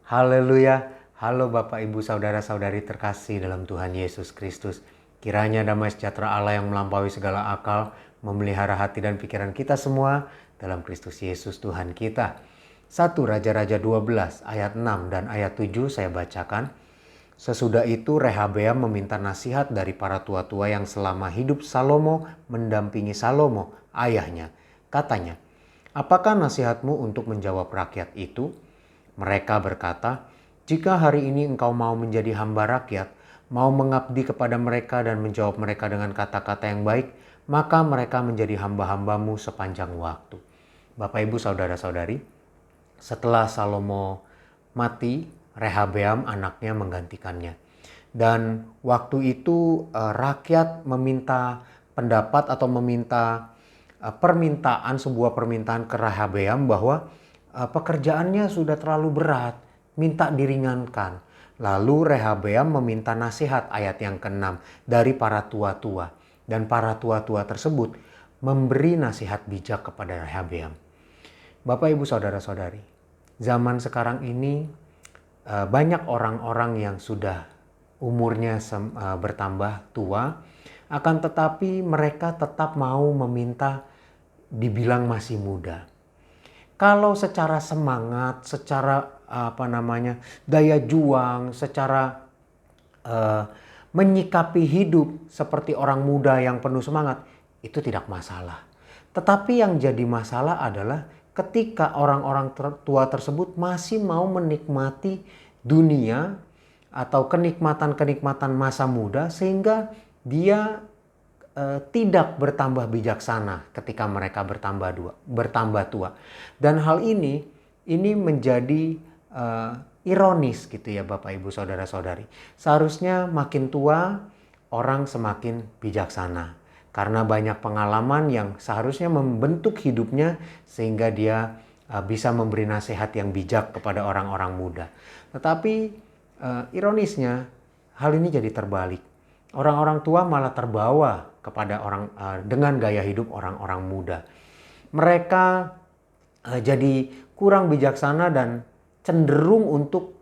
Haleluya. Halo Bapak Ibu Saudara-saudari terkasih dalam Tuhan Yesus Kristus. Kiranya damai sejahtera Allah yang melampaui segala akal memelihara hati dan pikiran kita semua dalam Kristus Yesus Tuhan kita. 1 Raja-Raja 12 ayat 6 dan ayat 7 saya bacakan. Sesudah itu Rehabeam meminta nasihat dari para tua-tua yang selama hidup Salomo mendampingi Salomo, ayahnya. Katanya, "Apakah nasihatmu untuk menjawab rakyat itu?" Mereka berkata, "Jika hari ini engkau mau menjadi hamba rakyat, mau mengabdi kepada mereka dan menjawab mereka dengan kata-kata yang baik, maka mereka menjadi hamba-hambamu sepanjang waktu." Bapak Ibu Saudara-saudari, setelah Salomo mati, Rehabeam anaknya menggantikannya. Dan waktu itu rakyat meminta pendapat atau meminta sebuah permintaan ke Rehabeam bahwa pekerjaannya sudah terlalu berat, minta diringankan. Lalu Rehabeam meminta nasihat ayat yang ke-6 dari para tua-tua. Dan para tua-tua tersebut memberi nasihat bijak kepada Rehabeam. Bapak Ibu Saudara-saudari, zaman sekarang ini banyak orang-orang yang sudah umurnya bertambah tua, akan tetapi mereka tetap mau meminta dibilang masih muda. Kalau secara semangat, secara daya juang, secara menyikapi hidup seperti orang muda yang penuh semangat, itu tidak masalah. Tetapi yang jadi masalah adalah ketika orang-orang tua tersebut masih mau menikmati dunia atau kenikmatan-kenikmatan masa muda sehingga dia tidak bertambah bijaksana ketika mereka bertambah tua. Dan hal ini menjadi ironis gitu ya Bapak Ibu Saudara-saudari. Seharusnya makin tua orang semakin bijaksana. Karena banyak pengalaman yang seharusnya membentuk hidupnya sehingga dia bisa memberi nasihat yang bijak kepada orang-orang muda. Tetapi ironisnya hal ini jadi terbalik. Orang-orang tua malah terbawa kepada dengan gaya hidup orang-orang muda. Mereka jadi kurang bijaksana dan cenderung untuk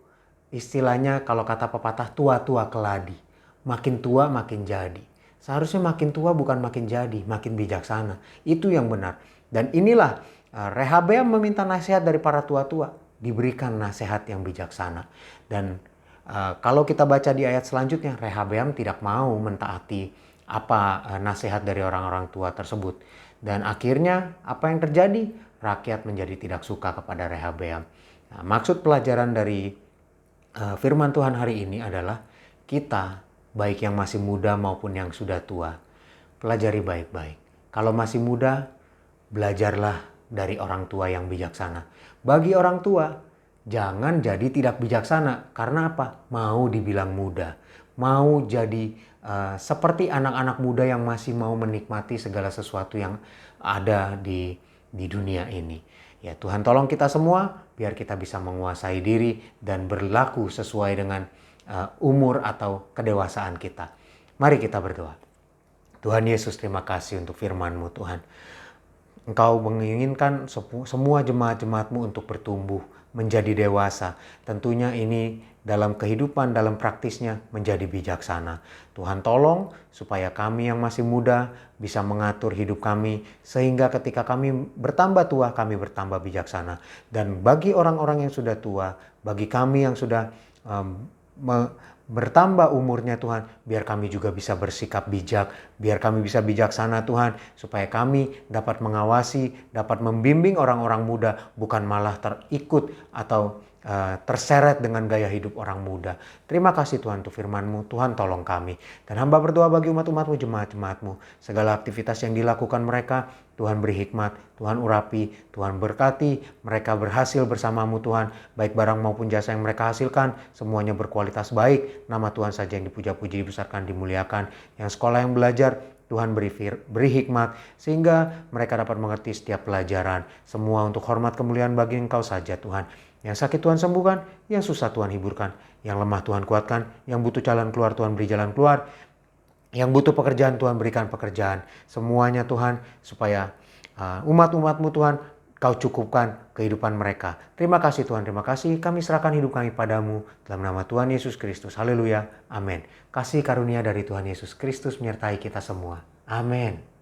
istilahnya kalau kata pepatah tua-tua keladi. Makin tua makin jadi. Seharusnya makin tua bukan makin jadi, makin bijaksana. Itu yang benar. Dan inilah Rehabeam meminta nasihat dari para tua-tua. Diberikan nasihat yang bijaksana. Dan kalau kita baca di ayat selanjutnya, Rehabeam tidak mau mentaati nasihat dari orang-orang tua tersebut. Dan akhirnya apa yang terjadi? Rakyat menjadi tidak suka kepada Rehabeam. Nah, maksud pelajaran dari firman Tuhan hari ini adalah kita, baik yang masih muda maupun yang sudah tua, pelajari baik-baik. Kalau masih muda, belajarlah dari orang tua yang bijaksana. Bagi orang tua, jangan jadi tidak bijaksana. Karena apa? Mau dibilang muda. Mau jadi seperti anak-anak muda yang masih mau menikmati segala sesuatu yang ada di dunia ini. Ya, Tuhan tolong kita semua biar kita bisa menguasai diri dan berlaku sesuai dengan umur atau kedewasaan kita. Mari kita berdoa. Tuhan Yesus, terima kasih untuk firman-Mu Tuhan. Engkau menginginkan semua jemaat-jemaat-Mu untuk bertumbuh, menjadi dewasa. Tentunya ini dalam kehidupan, dalam praktisnya menjadi bijaksana. Tuhan tolong supaya kami yang masih muda bisa mengatur hidup kami. Sehingga ketika kami bertambah tua, kami bertambah bijaksana. Dan bagi orang-orang yang sudah tua, bagi kami yang sudah bertambah umurnya Tuhan, biar kami juga bisa bersikap bijak, biar kami bisa bijaksana Tuhan, supaya kami dapat mengawasi, dapat membimbing orang-orang muda, bukan malah terikut atau terseret dengan gaya hidup orang muda. Terima kasih Tuhan untuk firman-Mu. Tuhan tolong kami. Dan hamba berdoa bagi umat-umat-Mu, jemaat-jemaat-Mu. Segala aktivitas yang dilakukan mereka, Tuhan beri hikmat, Tuhan urapi, Tuhan berkati. Mereka berhasil bersama-Mu Tuhan. Baik barang maupun jasa yang mereka hasilkan, semuanya berkualitas baik. Nama Tuhan saja yang dipuja-puji, dibesarkan, dimuliakan. Yang sekolah yang belajar, Tuhan beri hikmat sehingga mereka dapat mengerti setiap pelajaran. Semua untuk hormat kemuliaan bagi Engkau saja Tuhan. Yang sakit Tuhan sembuhkan, yang susah Tuhan hiburkan, yang lemah Tuhan kuatkan, yang butuh jalan keluar Tuhan beri jalan keluar, yang butuh pekerjaan Tuhan berikan pekerjaan. Semuanya Tuhan supaya umat-umat-Mu Tuhan Kau cukupkan kehidupan mereka. Terima kasih Tuhan, terima kasih. Kami serahkan hidup kami padamu dalam nama Tuhan Yesus Kristus. Haleluya. Amin. Kasih karunia dari Tuhan Yesus Kristus menyertai kita semua. Amin.